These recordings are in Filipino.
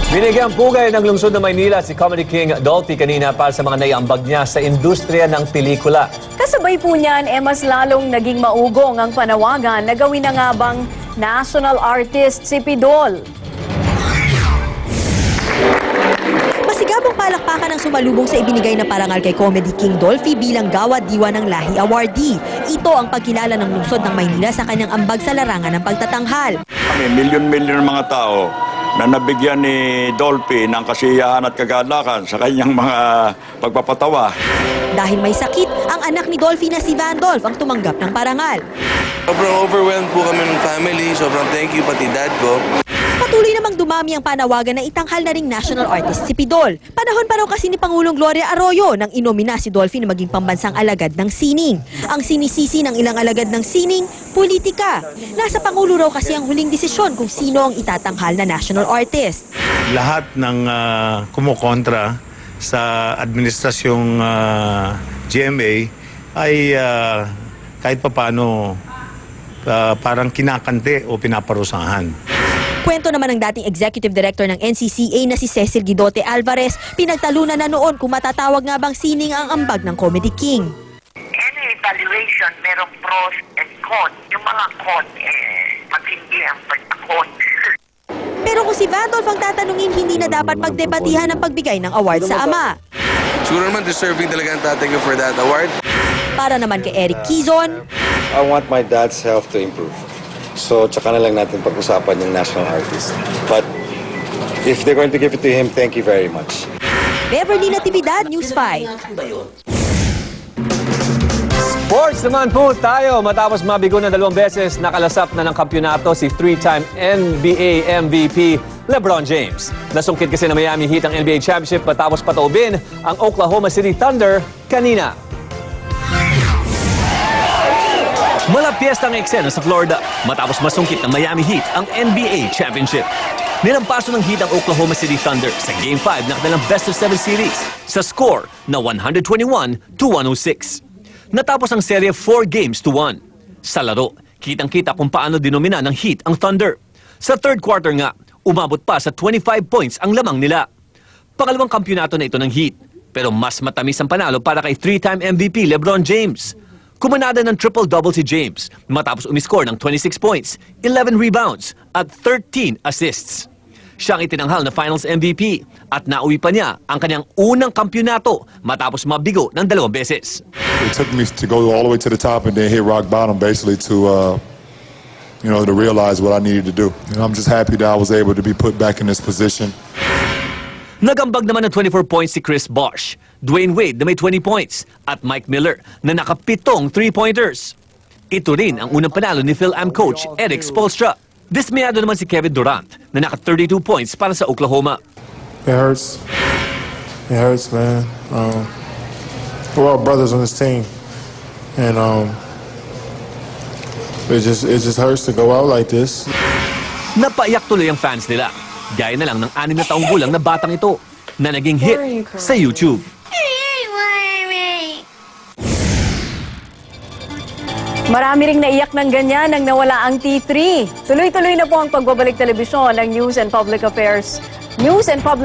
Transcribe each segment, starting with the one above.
Binigyang pugay ng lungsod ng Maynila si Comedy King Dolphy kanina para sa mga naiambag niya sa industriya ng pelikula. Kasabay po niyan, mas lalong naging maugong ang panawagan na gawin na nga bang national artist si Pidol. Masigabong palakpakan ang sumalubong sa ibinigay na parangal kay Comedy King Dolphy bilang Gawad Diwa ng Lahi Awardee. Ito ang pagkilala ng lungsod ng Maynila sa kanyang ambag sa larangan ng pagtatanghal. Milyon-milyon mga tao na nabigyan ni Dolphy ng kasiyahan at kagalakan sa kanyang mga pagpapatawa. Dahil may sakit, ang anak ni Dolphy na si Vandolph ang tumanggap ng parangal. Sobrang overwhelmed po kami ng family. Sobrang thank you pati dad ko. Patuloy namang dumami ang panawagan na itanghal na ring national artist si Pidol. Panahon pa raw kasi ni Pangulong Gloria Arroyo nang inomina si Dolphy na maging pambansang alagad ng sining. Ang sinisisi ng ilang alagad ng sining, politika. Nasa Pangulo raw kasi ang huling desisyon kung sino ang itatanghal na national artist. Lahat ng kumukontra sa administrasyong GMA ay kahit papano parang kinakante o pinaparusahan. Kwento naman ng dating executive director ng NCCA na si Cecil Guidote Alvarez, pinagtalunan na noon kung matatawag nga bang sining ang ambag ng Comedy King. Any evaluation, merong pros and cons. Yung mga con, matindi ang pagkakon. Pero kung si Vandolph ang tatanungin, hindi na dapat pagdebatihan ang pagbigay ng award sa ama. Siguro naman deserving talaga ang tatay ko for that award. Para naman kay Eric Quizon, I want my dad's health to improve. So, tsaka na lang natin pag-usapan yung national artist. But, if they're going to give it to him, thank you very much. Beverly Natividad, News 5. Sports naman po tayo matapos mabigo na 2 beses nakalasap na ng kampyonato si 3-time NBA MVP LeBron James. Nasungkit kasi na Miami Heat ang NBA Championship matapos pataubin ang Oklahoma City Thunder kanina. Malapiesta ang eksena sa Florida matapos masungkit ng Miami Heat ang NBA Championship. Nilampaso ng Heat ang Oklahoma City Thunder sa Game 5 ng kanilang best-of-7 series sa score na 121-106. Natapos ang serye 4-1. Sa laro, kitang-kita kung paano dinomina ng Heat ang Thunder. Sa third quarter nga, umabot pa sa 25 points ang lamang nila. Pangalawang kampyonato na ito ng Heat, pero mas matamis ang panalo para kay 3-time MVP LeBron James. Kumanada ng triple-double si James matapos umiscore ng 26 points, 11 rebounds at 13 assists. Siya ang itinanghal na Finals MVP at nauwi pa niya ang kanyang unang kampyonato matapos mabigo ng 2 beses. It took me to go all the way to the top and then hit rock bottom basically to to realize what I needed to do. And I'm just happy that I was able to be put back in this position. Nagambag naman ng 24 points si Chris Bosh, Dwayne Wade na may 20 points at Mike Miller na nakapitong 3-pointers. Ito rin ang unang panalo ni Phil-Am coach Eric Spoelstra. Dismayado naman si Kevin Durant na naka 32 points para sa Oklahoma. It hurts. It hurts, man. We're all brothers on this team. And it just hurts to go out like this. Napaiyak tuloy ang fans nila. Gaya na lang ng 6 na taong gulang na batang ito na naging hit sa YouTube. Marami ring naiyak ng ganyan nang nawala ang T3. Tuloy-tuloy na po ang pagbabalik telebisyon ng News and Public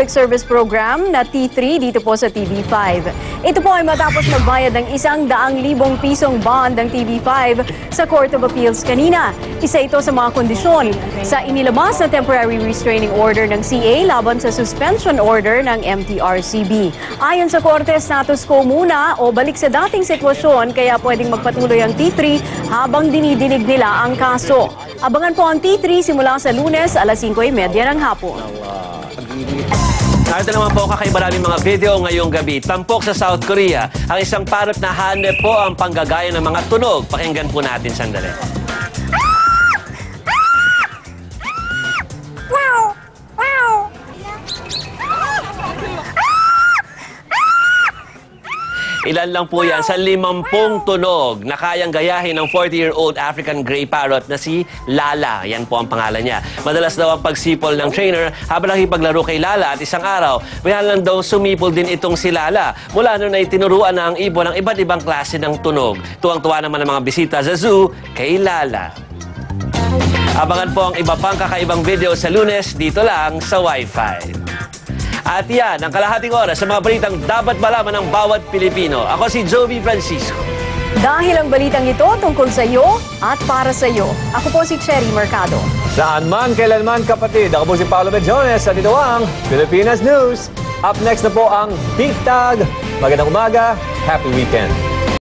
Service Program na T3 dito po sa TV5. Ito po ay matapos magbayad ng 100,000 pisong bond ng TV5 sa Court of Appeals kanina. Isa ito sa mga kondisyon sa inilabas na temporary restraining order ng CA laban sa suspension order ng MTRCB. Ayon sa Korte, status quo muna o balik sa dating sitwasyon kaya pwedeng magpatuloy ang T3 habang dinidinig nila ang kaso. Abangan po ang T3 simula sa Lunes alas 5:30 ng hapon. Narito naman po kakaiba namin mga video ngayong gabi. Tampok sa South Korea, ang isang parrot na hanep po ang panggagaya ng mga tunog. Pakinggan po natin sandali. Ilan lang po yan sa 50 tunog na kayang gayahin ng 40-year-old African Grey Parrot na si Lala. Yan po ang pangalan niya. Madalas daw ang pagsipol ng trainer habang nakipaglaro kay Lala at isang araw, mayroon lang daw sumipol din itong si Lala. Mula noon ay tinuruan na ang ibon ng iba't ibang klase ng tunog. Tuwang-tuwa naman ang mga bisita sa zoo kay Lala. Abangan po ang iba pang kakaibang video sa Lunes dito lang sa Wi-Fi. At yan, ang kalahating oras sa mga balitang dapat malaman ng bawat Pilipino. Ako si Jovi Francisco. Dahil ang balitang ito tungkol sa iyo at para sa iyo. Ako po si Cherry Mercado. Saan man, kailanman kapatid. Ako po si Paolo Medjones at ito ang Pilipinas News. Up next na po ang Big Tag. Magandang umaga, happy weekend.